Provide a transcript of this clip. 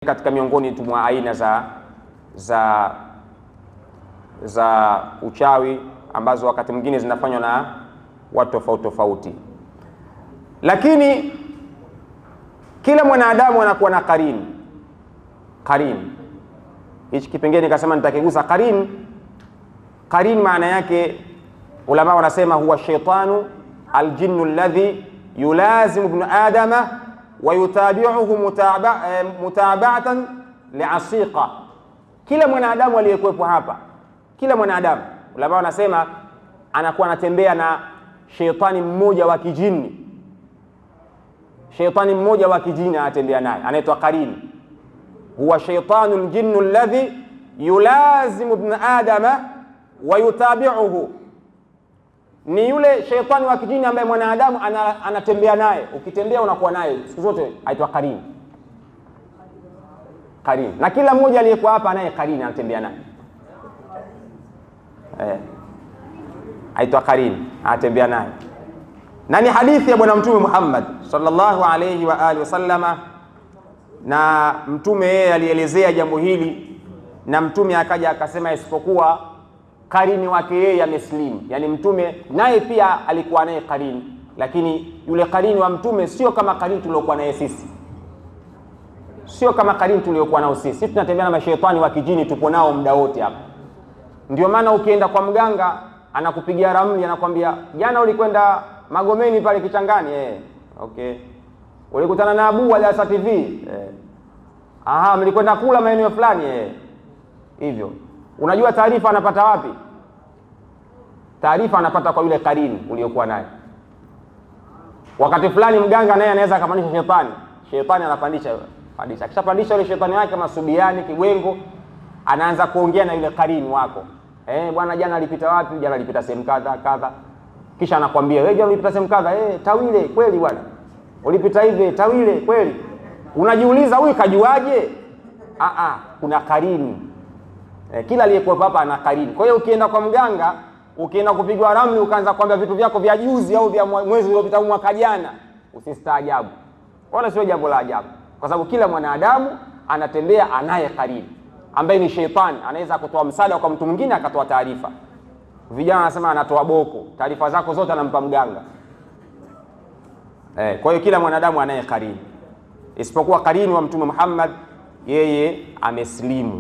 Katika miongoni mwa aina za uchawi ambazo wakati mwingine zinafanywa na watu tofauti tofauti, lakini kila mwanadamu anakuwa na qarin. Hichi kipengele nikasema nitakigusa qarin. Maana yake ulama wanasema huwa shaitanu aljinnu alladhi yulazimu ibn adama wa yutabi'uhu mutaba'atan li'asiqa. Kila mwanadamu aliyekuwepo hapa, kila mwanadamu ulama wanasema anakuwa anatembea na shaitani mmoja wa kijini. Shaitani mmoja wa kijini anatembea naye, anaitwa qarin. Huwa shaitanul jinnu alladhi yulazimu ibn adama wa yutabi'uhu, ni yule shaitani wa kijini ambaye mwanadamu anatembea naye. Ukitembea unakuwa naye siku zote, aitwa qarin. Na kila mmoja aliyekuwa hapa anaye qarin, anatembea naye, aitwa qarin, anatembea naye. Na ni hadithi ya bwana Mtume Muhammad sallallahu alayhi wa alihi wasallama, na mtume yeye alielezea jambo hili, na mtume akaja akasema isipokuwa qarini wake yeye ameslimu. Yani mtume naye pia alikuwa naye qarini, lakini yule qarini wa mtume sio kama qarini tuliokuwa naye sisi, sio kama qarini tuliokuwa nao sisi. Sisi tunatembea na mashaitani wa kijini, tupo nao muda wote hapa. Ndio maana ukienda kwa mganga anakupigia ramli, anakwambia jana ulikwenda Magomeni pale Kichangani, okay. Ulikutana na Abu wa Asa TV, mlikwenda kula maeneo fulani, hivyo. Unajua taarifa anapata wapi? Taarifa anapata kwa yule qarini uliokuwa naye. Wakati fulani mganga naye anaweza akapandisha shetani anapandisha. Akishapandisha yule shetani wake kama Subiani, Kigwengo, anaanza kuongea na yule qarini wako. Bwana jana alipita wapi? Jana alipita sehemu kadha. Kisha anakwambia wewe jana ulipita sehemu kadha, Tawile kweli bwana. Ulipita hivi Tawile kweli. Unajiuliza huyu kajuaje? Kuna qarini. Kila aliyekuwa hapa ana qarini. Kwa hiyo ukienda kwa mganga, ukienda kupigwa ramli, ukaanza kuambia vitu vyako vya juzi au vya mwezi uliopita, mwaka jana, usistaajabu. Wala sio jambo la ajabu, kwa sababu kila mwanadamu anatembea anaye qarini ambaye ni sheitani. Anaweza kutoa msaada kwa mtu mwingine, akatoa taarifa. Vijana wanasema anatoa boko, taarifa zako zote anampa mganga. Kwa hiyo kila mwanadamu anaye qarini, isipokuwa qarini wa Mtume Muhammad, yeye ameslimu.